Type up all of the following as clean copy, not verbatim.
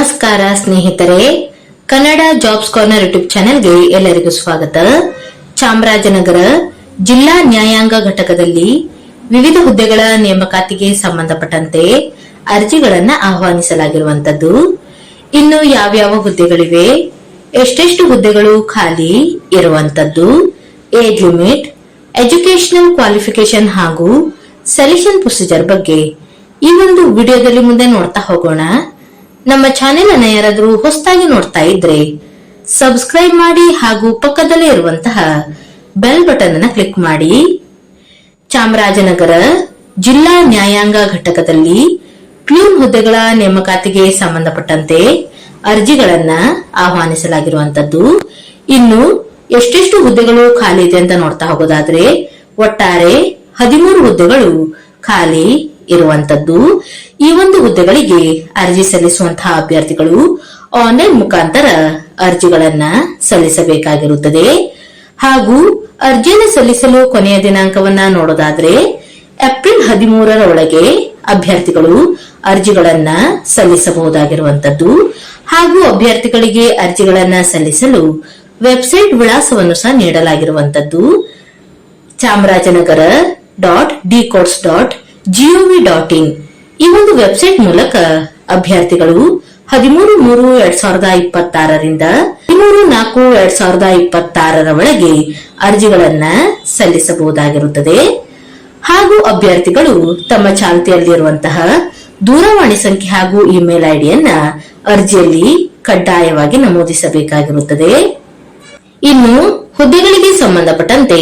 ನಮಸ್ಕಾರ ಸ್ನೇಹಿತರೆ, Kannada jobs corner YouTube ಚಾನೆಲ್ಗೆ ಎಲ್ಲರಿಗೂ ಸ್ವಾಗತ. ಚಾಮರಾಜನಗರ ಜಿಲ್ಲಾ ನ್ಯಾಯಾಂಗ ಘಟಕದಲ್ಲಿ ವಿವಿಧ ಹುದ್ದೆಗಳ ನೇಮಕಾತಿಗೆ ಸಂಬಂಧಪಟ್ಟಂತೆ ಅರ್ಜಿಗಳನ್ನ ಆಹ್ವಾನಿಸಲಾಗಿರುವಂತದ್ದು. ಇನ್ನು ಯಾವ್ಯಾವ ಹುದ್ದೆಗಳಿವೆ, ಎಷ್ಟೆಷ್ಟು ಹುದ್ದೆಗಳು ಖಾಲಿ ಇರುವಂತದ್ದು, ಏಜ್ ಲಿಮಿಟ್, ಎಜುಕೇಶನಲ್ ಕ್ವಾಲಿಫಿಕೇಶನ್ ಹಾಗೂ ಸೆಲೆಕ್ಷನ್ ಪ್ರೊಸೀಜರ್ ಬಗ್ಗೆ ಈ ಒಂದು ವಿಡಿಯೋದಲ್ಲಿ ಮುಂದೆ ನೋಡ್ತಾ ಹೋಗೋಣ. ನಮ್ಮ ಚಾನೆಲ್ ಅನ್ನ ಯಾರಾದ್ರೂ ಹೊಸದಾಗಿ ನೋಡ್ತಾ ಇದ್ರೆ ಸಬ್ಸ್ಕ್ರೈಬ್ ಮಾಡಿ ಹಾಗೂ ಪಕ್ಕದಲ್ಲೇ ಇರುವಂತಹ ಬೆಲ್ ಬಟನ್ ಅನ್ನ ಕ್ಲಿಕ್ ಮಾಡಿ. ಚಾಮರಾಜನಗರ ಜಿಲ್ಲಾ ನ್ಯಾಯಾಂಗ ಘಟಕದಲ್ಲಿ ಪ್ಯೂನ್ ಹುದ್ದೆಗಳ ನೇಮಕಾತಿಗೆ ಸಂಬಂಧಪಟ್ಟಂತೆ ಅರ್ಜಿಗಳನ್ನ ಆಹ್ವಾನಿಸಲಾಗಿರುವಂತದ್ದು. ಇನ್ನು ಎಷ್ಟೆಷ್ಟು ಹುದ್ದೆಗಳು ಖಾಲಿ ಇದೆ ಅಂತ ನೋಡ್ತಾ ಹೋಗೋದಾದ್ರೆ ಒಟ್ಟಾರೆ 13 ಹುದ್ದೆಗಳು ಖಾಲಿ ಇರುವಂತದ್ದು. ಈ ಒಂದು ಹುದ್ದೆಗಳಿಗೆ ಅರ್ಜಿ ಸಲ್ಲಿಸುವಂತಹ ಅಭ್ಯರ್ಥಿಗಳು ಆನ್ಲೈನ್ ಮುಖಾಂತರ ಅರ್ಜಿಗಳನ್ನ ಸಲ್ಲಿಸಬೇಕಾಗಿರುತ್ತದೆ. ಹಾಗೂ ಅರ್ಜಿಯನ್ನು ಸಲ್ಲಿಸಲು ಕೊನೆಯ ದಿನಾಂಕವನ್ನ ನೋಡೋದಾದ್ರೆ ಏಪ್ರಿಲ್ 13ರ ಒಳಗೆ ಅಭ್ಯರ್ಥಿಗಳು ಅರ್ಜಿಗಳನ್ನ ಸಲ್ಲಿಸಬಹುದಾಗಿರುವಂತದ್ದು. ಹಾಗೂ ಅಭ್ಯರ್ಥಿಗಳಿಗೆ ಅರ್ಜಿಗಳನ್ನ ಸಲ್ಲಿಸಲು ವೆಬ್ಸೈಟ್ ವಿಳಾಸವನ್ನು ಸಹ ನೀಡಲಾಗಿರುವಂತದ್ದು. chamrajanagar.dcourts.gov.in ಈ ಒಂದು ವೆಬ್ಸೈಟ್ ಮೂಲಕ ಅಭ್ಯರ್ಥಿಗಳು 13/3/2026ರಿಂದ 13/4/2026 ಒಳಗೆ ಅರ್ಜಿಗಳನ್ನ ಸಲ್ಲಿಸಬಹುದಾಗಿರುತ್ತದೆ. ಹಾಗೂ ಅಭ್ಯರ್ಥಿಗಳು ತಮ್ಮ ಚಾಲ್ತಿಯಲ್ಲಿರುವಂತಹ ದೂರವಾಣಿ ಸಂಖ್ಯೆ ಹಾಗೂ ಇಮೇಲ್ ಐಡಿಯನ್ನ ಅರ್ಜಿಯಲ್ಲಿ ಕಡ್ಡಾಯವಾಗಿ ನಮೂದಿಸಬೇಕಾಗಿರುತ್ತದೆ. ಇನ್ನು ಹುದ್ದೆಗಳಿಗೆ ಸಂಬಂಧಪಟ್ಟಂತೆ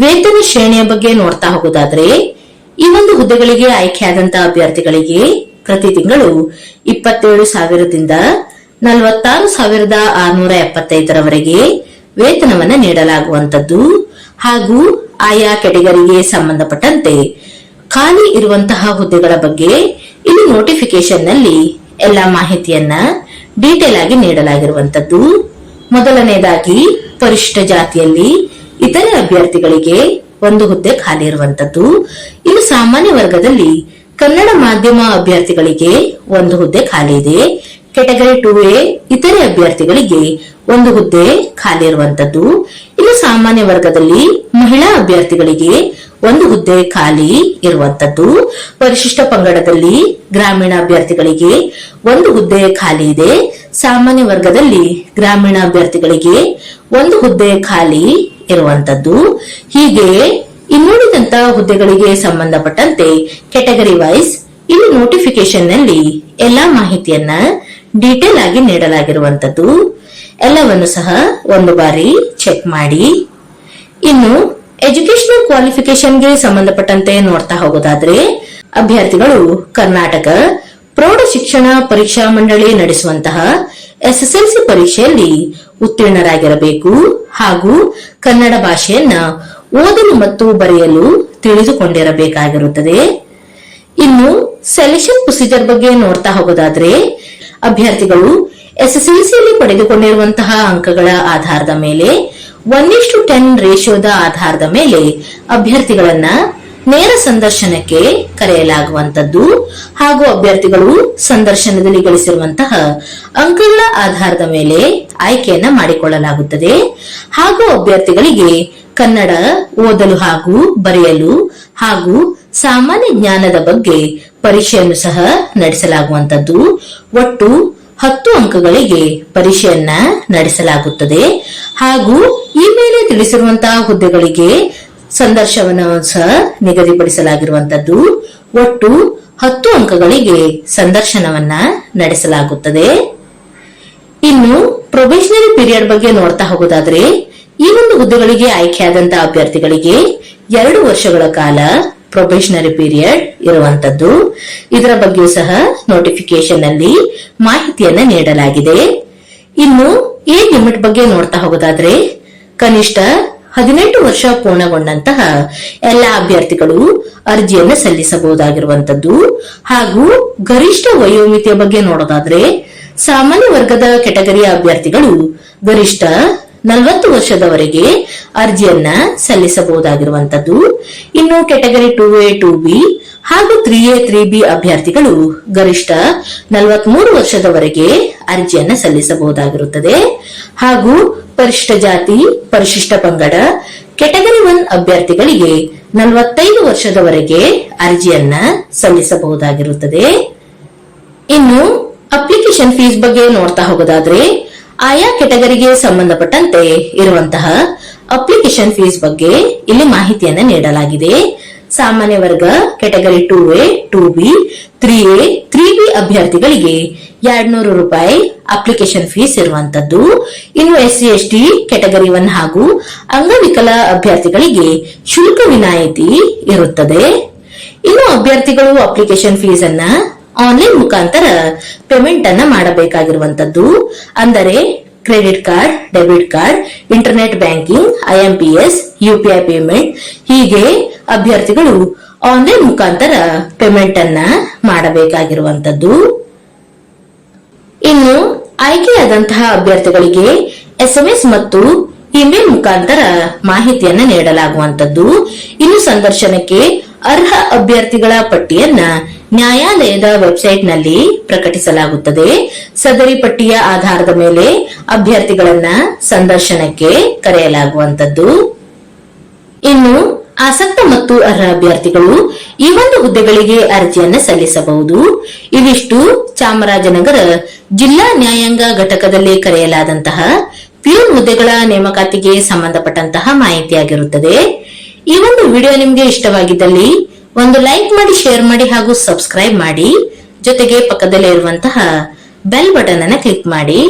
ವೇತನ ಶ್ರೇಣಿಯ ಬಗ್ಗೆ ನೋಡ್ತಾ ಹೋಗೋದಾದ್ರೆ ಈ ಒಂದು ಹುದ್ದೆಗಳಿಗೆ ಆಯ್ಕೆಯಾದಂತಹ ಅಭ್ಯರ್ಥಿಗಳಿಗೆ ಪ್ರತಿ ತಿಂಗಳು 27,000ದಿಂದ 46,675ರವರೆಗೆ ವೇತನವನ್ನ ನೀಡಲಾಗುವಂತದ್ದು. ಹಾಗೂ ಆಯಾ ಕೆಟಗರಿಗೆ ಸಂಬಂಧಪಟ್ಟಂತೆ ಖಾಲಿ ಇರುವಂತಹ ಹುದ್ದೆಗಳ ಬಗ್ಗೆ ಇಲ್ಲಿ ನೋಟಿಫಿಕೇಶನ್ ನಲ್ಲಿ ಎಲ್ಲಾ ಮಾಹಿತಿಯನ್ನ ಡೀಟೇಲ್ ಆಗಿ ನೀಡಲಾಗಿರುವಂತದ್ದು. ಮೊದಲನೇದಾಗಿ ಪರಿಶಿಷ್ಟ ಜಾತಿಯಲ್ಲಿ ಇತರೆ ಅಭ್ಯರ್ಥಿಗಳಿಗೆ ಒಂದು ಹುದ್ದೆ ಖಾಲಿ ಇರುವಂತದ್ದು. ಇನ್ನು ಸಾಮಾನ್ಯ ವರ್ಗದಲ್ಲಿ ಕನ್ನಡ ಮಾಧ್ಯಮ ಅಭ್ಯರ್ಥಿಗಳಿಗೆ ಒಂದು ಹುದ್ದೆ ಖಾಲಿ ಇದೆ. ಕೆಟಗರಿ 2A ಇತರೆ ಅಭ್ಯರ್ಥಿಗಳಿಗೆ ಒಂದು ಹುದ್ದೆ ಖಾಲಿ ಇರುವಂತದ್ದು. ಇನ್ನು ಸಾಮಾನ್ಯ ವರ್ಗದಲ್ಲಿ ಮಹಿಳಾ ಅಭ್ಯರ್ಥಿಗಳಿಗೆ ಒಂದು ಹುದ್ದೆ ಖಾಲಿ ಇರುವಂತದ್ದು. ಪರಿಶಿಷ್ಟ ಪಂಗಡದಲ್ಲಿ ಗ್ರಾಮೀಣ ಅಭ್ಯರ್ಥಿಗಳಿಗೆ ಒಂದು ಹುದ್ದೆ ಖಾಲಿ ಇದೆ. ಸಾಮಾನ್ಯ ವರ್ಗದಲ್ಲಿ ಗ್ರಾಮೀಣ ಅಭ್ಯರ್ಥಿಗಳಿಗೆ ಒಂದು ಹುದ್ದೆ ಖಾಲಿ ಇರುವಂತದ್ದು. ಹೀಗೆ ಇನ್ನುಳಿದಂತಹ ಹುದ್ದೆಗಳಿಗೆ ಸಂಬಂಧಪಟ್ಟಂತೆ ಕೆಟಗರಿ ವೈಸ್ ಇಲ್ಲಿ ನೋಟಿಫಿಕೇಶನ್ ನಲ್ಲಿ ಎಲ್ಲಾ ಮಾಹಿತಿಯನ್ನ ಡೀಟೇಲ್ ಆಗಿ ನೀಡಲಾಗಿರುವಂತದ್ದು. ಎಲ್ಲವನ್ನು ಸಹ ಒಂದು ಬಾರಿ ಚೆಕ್ ಮಾಡಿ. ಇನ್ನು ಎಜುಕೇಶನಲ್ ಕ್ವಾಲಿಫಿಕೇಶನ್ಗೆ ಸಂಬಂಧಪಟ್ಟಂತೆ ನೋಡ್ತಾ ಹೋಗೋದಾದ್ರೆ ಅಭ್ಯರ್ಥಿಗಳು ಕರ್ನಾಟಕ ಪ್ರೌಢ ಶಿಕ್ಷಣ ಪರೀಕ್ಷಾ ಮಂಡಳಿ ನಡೆಸುವಂತಹ SSLC ಪರೀಕ್ಷೆಯಲ್ಲಿ ಉತ್ತೀರ್ಣರಾಗಿರಬೇಕು. ಹಾಗೂ ಕನ್ನಡ ಭಾಷೆಯನ್ನ ಓದಲು ಮತ್ತು ಬರೆಯಲು ತಿಳಿದುಕೊಂಡಿರಬೇಕಾಗಿರುತ್ತದೆ. ಇನ್ನು ಸೆಲೆಕ್ಷನ್ ಪ್ರೊಸೀಜರ್ ಬಗ್ಗೆ ನೋಡ್ತಾ ಹೋಗೋದಾದ್ರೆ ಅಭ್ಯರ್ಥಿಗಳು SSLCಯಲ್ಲಿ ಪಡೆದುಕೊಂಡಿರುವಂತಹ ಅಂಕಗಳ ಆಧಾರದ ಮೇಲೆ 1:10 ರೇಷಿಯೋದ ಆಧಾರದ ಮೇಲೆ ಅಭ್ಯರ್ಥಿಗಳನ್ನ ನೇರ ಸಂದರ್ಶನಕ್ಕೆ ಕರೆಯಲಾಗುವಂತದ್ದು. ಹಾಗೂ ಅಭ್ಯರ್ಥಿಗಳು ಸಂದರ್ಶನದಲ್ಲಿ ಗಳಿಸಿರುವಂತಹ ಅಂಕಗಳ ಆಧಾರದ ಮೇಲೆ ಆಯ್ಕೆಯನ್ನ ಮಾಡಿಕೊಳ್ಳಲಾಗುತ್ತದೆ. ಹಾಗೂ ಅಭ್ಯರ್ಥಿಗಳಿಗೆ ಕನ್ನಡ ಓದಲು ಹಾಗೂ ಬರೆಯಲು ಹಾಗೂ ಸಾಮಾನ್ಯ ಜ್ಞಾನದ ಬಗ್ಗೆ ಪರೀಕ್ಷೆಯನ್ನು ಸಹ ನಡೆಸಲಾಗುವಂತದ್ದು. ಒಟ್ಟು 10 ಅಂಕಗಳಿಗೆ ಪರೀಕ್ಷೆಯನ್ನ ನಡೆಸಲಾಗುತ್ತದೆ. ಹಾಗೂ ಈ ಮೇಲೆ ತಿಳಿಸಿರುವಂತಹ ಹುದ್ದೆಗಳಿಗೆ ಸಂದರ್ಶನವನ್ನು ಸಹ ನಿಗದಿಪಡಿಸಲಾಗಿರುವಂತದ್ದು. ಒಟ್ಟು 10 ಅಂಕಗಳಿಗೆ ಸಂದರ್ಶನವನ್ನ ನಡೆಸಲಾಗುತ್ತದೆ. ಇನ್ನು ಪ್ರೊಬೇಷನರಿ ಪೀರಿಯಡ್ ಬಗ್ಗೆ ನೋಡ್ತಾ ಹೋಗೋದಾದ್ರೆ ಈ ಒಂದು ಹುದ್ದೆಗಳಿಗೆ ಆಯ್ಕೆಯಾದಂತಹ ಅಭ್ಯರ್ಥಿಗಳಿಗೆ 2 ವರ್ಷಗಳ ಕಾಲ ಪ್ರೊಬೇಷನರಿ ಪೀರಿಯಡ್ ಇರುವಂತದ್ದು. ಇದರ ಬಗ್ಗೆಯೂ ಸಹ ನೋಟಿಫಿಕೇಶನ್ ನಲ್ಲಿ ಮಾಹಿತಿಯನ್ನ ನೀಡಲಾಗಿದೆ. ಇನ್ನು ಏಜ್ ಲಿಮಿಟ್ ಬಗ್ಗೆ ನೋಡ್ತಾ ಹೋಗೋದಾದ್ರೆ ಕನಿಷ್ಠ 18 ವರ್ಷ ಪೂರ್ಣಗೊಂಡಂತಹ ಎಲ್ಲಾ ಅಭ್ಯರ್ಥಿಗಳು ಅರ್ಜಿಯನ್ನು ಸಲ್ಲಿಸಬಹುದಾಗಿರುವಂತದ್ದು. ಹಾಗೂ ಗರಿಷ್ಠ ವಯೋಮಿತಿಯ ಬಗ್ಗೆ ನೋಡೋದಾದ್ರೆ ಸಾಮಾನ್ಯ ವರ್ಗದ ಕೆಟಗರಿಯ ಅಭ್ಯರ್ಥಿಗಳು ಗರಿಷ್ಠ 40 ವರ್ಷದವರೆಗೆ ಅರ್ಜಿಯನ್ನ ಸಲ್ಲಿಸಬಹುದಾಗಿರುವಂತದ್ದು. ಇನ್ನು ಕೆಟಗರಿ 2A 2B ಹಾಗೂ 3A 3B ಅಭ್ಯರ್ಥಿಗಳು ಗರಿಷ್ಠ 43 ವರ್ಷದವರೆಗೆ ಅರ್ಜಿಯನ್ನ ಸಲ್ಲಿಸಬಹುದಾಗಿರುತ್ತದೆ. ಹಾಗೂ ಪರಿಶಿಷ್ಟ ಜಾತಿ, ಪರಿಶಿಷ್ಟ ಪಂಗಡ ಕೆಟಗರಿ 1 ಅಭ್ಯರ್ಥಿಗಳಿಗೆ 45 ವರ್ಷದವರೆಗೆ ಅರ್ಜಿಯನ್ನ ಸಲ್ಲಿಸಬಹುದಾಗಿರುತ್ತದೆ. ಇನ್ನು ಅಪ್ಲಿಕೇಶನ್ ಫೀಸ್ ಬಗ್ಗೆ ನೋಡ್ತಾ ಹೋಗೋದಾದ್ರೆ ಆಯಾ ಕೆಟಗರಿಗೆ ಸಂಬಂಧಪಟ್ಟಂತೆ ಇರುವಂತಹ ಅಪ್ಲಿಕೇಶನ್ ಫೀಸ್ ಬಗ್ಗೆ ಇಲ್ಲಿ ಮಾಹಿತಿಯನ್ನ ನೀಡಲಾಗಿದೆ. ಸಾಮಾನ್ಯ ವರ್ಗ category 2A 2B 3A 3B ಅಭ್ಯರ್ಥಿಗಳಿಗೆ 200 ರೂಪಾಯಿ ಅಪ್ಲಿಕೇಶನ್ ಫೀಸ್ ಇರುವಂತದ್ದು. ಇನ್ನು SC ST ಕೆಟಗರಿ 1 ಹಾಗೂ ಅಂಗವಿಕಲ ಅಭ್ಯರ್ಥಿಗಳಿಗೆ ಶುಲ್ಕ ವಿನಾಯಿತಿ ಇರುತ್ತದೆ. ಇನ್ನು ಅಭ್ಯರ್ಥಿಗಳು ಅಪ್ಲಿಕೇಶನ್ ಫೀಸ್ ಅನ್ನ ಆನ್ಲೈನ್ ಮುಖಾಂತರ ಪೇಮೆಂಟ್ ಅನ್ನ ಮಾಡಬೇಕಾಗಿರುವಂತದ್ದು. ಅಂದರೆ credit card, debit card, internet banking, IMPS, UPI payment ಹೀಗೆ ಅಭ್ಯರ್ಥಿಗಳು ಆನ್ಲೈನ್ ಮುಖಾಂತರ ಪೇಮೆಂಟ್ ಅನ್ನ ಮಾಡಬೇಕಾಗಿರುವಂತದ್ದು. ಇನ್ನು ಆಯ್ಕೆಯಾದಂತಹ ಅಭ್ಯರ್ಥಿಗಳಿಗೆ SMS ಮತ್ತು ಇಮೇಲ್ ಮುಖಾಂತರ ಮಾಹಿತಿಯನ್ನ ನೀಡಲಾಗುವಂತದ್ದು. ಇನ್ನು ಸಂದರ್ಶನಕ್ಕೆ ಅರ್ಹ ಅಭ್ಯರ್ಥಿಗಳ ಪಟ್ಟಿಯನ್ನ ನ್ಯಾಯಾಲಯದ ವೆಬ್ಸೈಟ್ ನಲ್ಲಿ ಪ್ರಕಟಿಸಲಾಗುತ್ತದೆ. ಸದರಿ ಪಟ್ಟಿಯ ಆಧಾರದ ಮೇಲೆ ಅಭ್ಯರ್ಥಿಗಳನ್ನ ಸಂದರ್ಶನಕ್ಕೆ ಕರೆಯಲಾಗುವಂತದ್ದು. ಇನ್ನು ಆಸಕ್ತ ಮತ್ತು ಅರ್ಹ ಅಭ್ಯರ್ಥಿಗಳು ಈ ಒಂದು ಹುದ್ದೆಗಳಿಗೆ ಅರ್ಜಿಯನ್ನ ಸಲ್ಲಿಸಬಹುದು. ಇವಿಷ್ಟು ಚಾಮರಾಜನಗರ ಜಿಲ್ಲಾ ನ್ಯಾಯಾಂಗ ಘಟಕದಲ್ಲಿ ಕರೆಯಲಾದಂತಹ ಪ್ಯೂನ್ ಹುದ್ದೆಗಳ ನೇಮಕಾತಿಗೆ ಸಂಬಂಧಪಟ್ಟಂತಹ ಮಾಹಿತಿಯಾಗಿರುತ್ತದೆ. ಈ ಒಂದು ವಿಡಿಯೋ ನಿಮ್ಗೆ ಇಷ್ಟವಾಗಿದ್ದಲ್ಲಿ ಒಂದು ಲೈಕ್ ಮಾಡಿ, ಶೇರ್ ಮಾಡಿ ಹಾಗೂ ಸಬ್ಸ್ಕ್ರೈಬ್ ಮಾಡಿ. ಜೊತೆಗೆ ಪಕ್ಕದಲ್ಲೇ ಇರುವಂತಹ ಬೆಲ್ ಬಟನ್ ಅನ್ನ ಕ್ಲಿಕ್ ಮಾಡಿ.